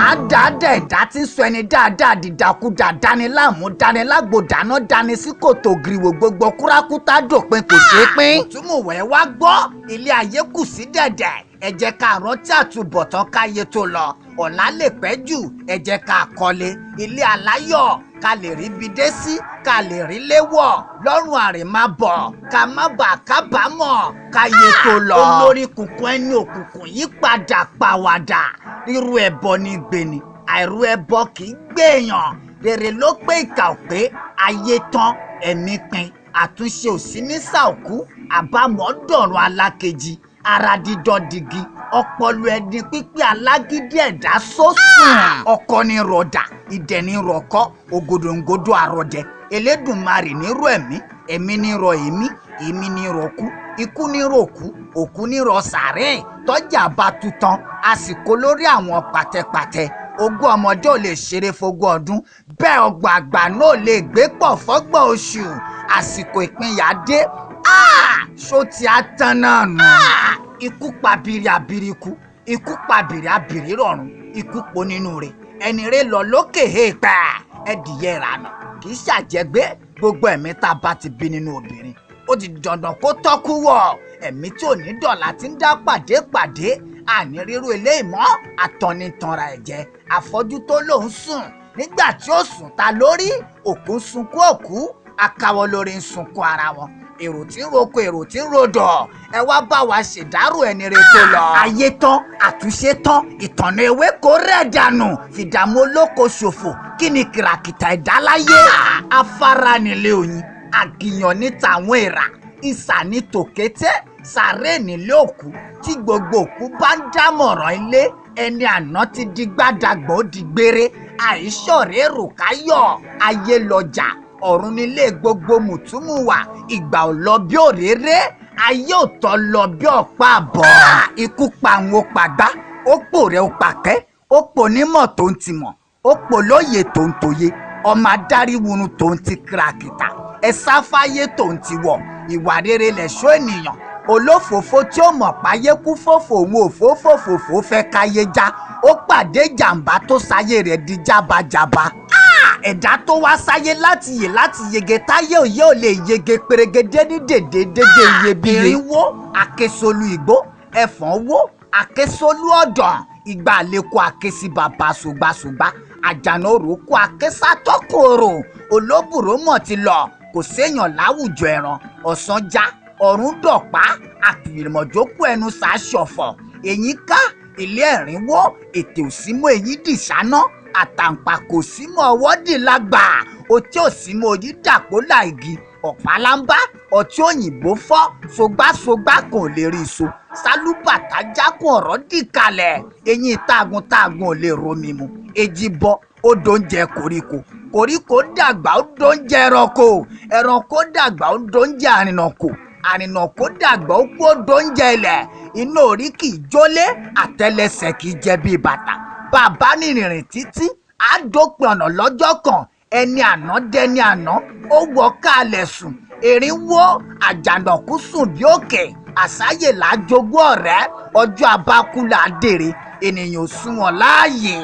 àdáàdà ẹ̀dá tí ń sọ ẹni dáadáa dìdàkudà dániláàmú dánilágbo dáná dání sí kòtò gìrìwò gbogbo kúrákútà dòpin kò ṣeé pín. òtúmọ̀wẹ́ wá gbọ́ ilé ayé kù sí dẹ̀dẹ̀ ẹ jẹ́ ká rántí àtúbọ̀tán káyé tó lọ ọ̀la lè pẹ́ jù ẹ jẹ́ ká kọ́lé ilé aláyọ̀ ká lè rí ibi dé sí ká lè rí léwọ̀ lọ́rùn àrèmábọ̀ ká má bàa kábàámọ̀ káyé tó lọ. olórí kùnkùn ẹni òkùnkùn yí padà pàwàdà rírú ẹbọ ní gbéni àìrú ẹbọ kì í gbèèyàn rere ló pé ìkà ò pé ayé tán ẹ̀mí pin àtúnṣe ò sí ní sàòkú àbámọ̀ dọ̀run alákejì ara dídán digi ọpọlọ ẹni pípé alágídí ẹ̀dá sọ́sùn ọkọ ní rọ̀dà ìdẹ̀ ní rọ̀kọ́ ògòdòǹgòdò àròdẹ Elédùmarè ní rọ̀ ẹ̀mí ní rọ̀ èmi ní rọ̀ kú ikú ní rọ̀ kú òkú ní rọ̀ sàárẹ̀ tọ́jà bá tutan àsìkò lórí àwọn pàtẹ́pàtẹ́ ogún ọmọdé ò lè ṣeré fogún ọdún bẹ́ẹ̀ ọgbà àgbà náà lè gbé pọ̀ fọ́gbọ̀n oṣù àsìkò ìpínyà dé ṣó ti á tán náà nù. ikú pa bìrì àbìrìkú ikú pa bìrì àbìrì rọ̀rùn ikú po nínú rẹ̀ ẹni rẹ̀ lọ lókè èèpẹ̀ ẹdìyẹ ìrànà kì í ṣàjẹgbé gbogbo ẹ̀mí tá a bá ti bí nínú obìnrin ó di dandan kó tọ́kú wọ̀ ẹ̀mí tí ò ní dọ̀là ti ń dá pàdé àní rírú eléyìí mọ́ àtọ́nitanra ẹ̀jẹ̀ àfọ́jú tó lòún sùn nígbà tí ó sùn ta lórí òkú ń sunkún òkú akáwọ́ lórí ń sunkún ara wọn èrò tí ń roko èrò tí ń rodò ẹ wá bá wa ṣèdárò ẹni rẹ tó lọ. ayé tán àtúnṣe tán ìtànà ewé kò rẹ̀ dànù fìdààmú olóko ṣòfò kí ni kìràkìtà ìdáláyé. afárá nílé oyin àgìyàn ní tàwọn èèrà ìsà ní tòkété sàré nílé òkú tí gbogbo òkú bá ń dámọ̀ràn ilé ẹni àná ti di gbàdàgbọ́ ó di gbére àìṣọ̀rẹ́ èrò káyọ̀ ayé lọ́jà ọ̀run nílé gbogbo mùtúmùwà ìgbà ò lọ bí òréré ayé ò tọ́ lọ bí ọ̀pá àbọ̀. ikú pa àwọn òpàgbá ó pò rẹ̀ ó pàkẹ́ ó pò nímọ̀ tó ń ti mọ̀ ó pò lóye tó ń tòye ọmọ adáríwurun tó ń ti kìràkìtà ẹ sáfáyé tó ń ti wọ̀ ìwà rere lẹ̀ṣọ́ ènìyàn olófòófó tí ó mọ̀ páyé kú fòfò òun òfófòfòfò fẹ́ káyé já ó pàdé jàǹbá tó sáyé rẹ̀ di jábàjábà. ẹ̀dá tó wá sáyé láti yege táyé òye ò lè yege pèrègede ní dèdè iyebíye. irinwó àkesolu ìgbó ẹ̀fọ́n wó àkesolu ọ̀dàn ìgbà àlékún àkesí bàbá ṣùgbàṣùgbà àjànà òrókù àkesátọ́kòrò olóbùrò mọ̀ ti lọ kò séèyàn láwùjọ ẹran ọ̀sán já ọ̀run dọ̀pá àpìmọ̀jókòó ẹnu sàṣọ̀fọ̀ èyí ká ilé ẹ̀rínwó ètè òsínmọ́ èyí dìṣáná àtàǹpà kò símọ́ ọwọ́ dì lágbà ọtí òsínmọ́ òyí dàpọ̀ láìgì ọ̀pálámbá ọtí òyìnbó fọ́ sogbásogbá kò lè rí so sálúbàtà jákùn ọ̀rọ̀ dì kalẹ̀ eyín tágun ò lè romi mu èjì bọ́ ó dóúnjẹ koríko dàgbà ó dóúnjẹ ẹranko dàgbà ó dóúnjẹ àrìnàkò dàgbà ó kú ó dóúnjẹ ilẹ̀ iná orí kì í jólé àtẹ́lẹsẹ̀ kì í jẹ bíi bàtà bàbá nìrìnrìn títí á dópin ọ̀nà lọ́jọ́ kan ẹni àná dẹni àná ó wọ káàlẹ̀ sùn erin wó àjànàkú sùn bí òkè àsáyè lájogún ọ̀rẹ́ ọjọ́ abákú là á dèrè ènìyàn ò sunwọ̀n láàyè.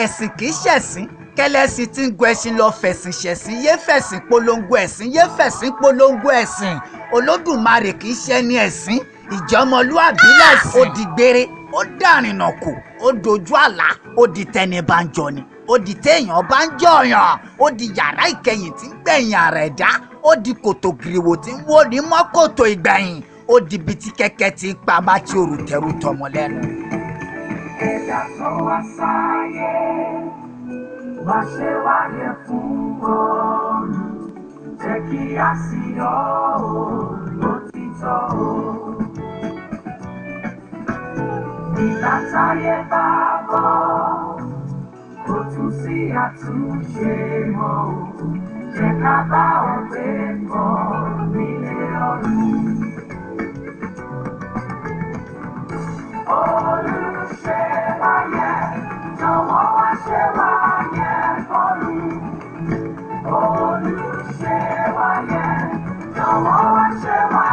ẹ̀sìn kì í ṣẹ̀sìn kẹlẹ́sìn tí ń gun ẹṣin lọ fẹ̀sìn ṣẹ̀sìn yé fẹ̀sìn polongo ẹ̀sìn yé fẹ̀sìn polongo ẹ̀sìn olódùmarè kì í ṣe ní ẹ̀sìn ìjọmọlúàbí lẹ̀sìn. ó di gbére ó dàrìnà kù ó dojú àlá ó di tẹni bá ń jọ ni ó di téèyàn bá ń jọyàn ó di yàrá ìkẹyìn tí ń gbẹ̀yìn ààrẹ dá ó di kòtò gìrìwò tí ń wó ní mọ́kòtò ìgbẹ̀yìn ó di ibi tí kẹ̀kẹ́ ti ń pa bá tí òrùtẹ̀rù tọmọ lẹ́nu. ẹ̀dá tó wá sáyé má ṣe wáyé fún bọ́ọ̀lù jẹ́ kí a sì yọ òtítọ́ ìgbà táyé bá bọ̀ kò tún sí àtúnṣe mọ́ jẹ́ ká bá ọ̀gbẹ́ bọ̀ nílé ọ̀run. Olùṣe wáyé jọ̀wọ́ wá ṣe wáyé fọ́lù. olùṣe wáyé jọ̀wọ́ wá ṣe wá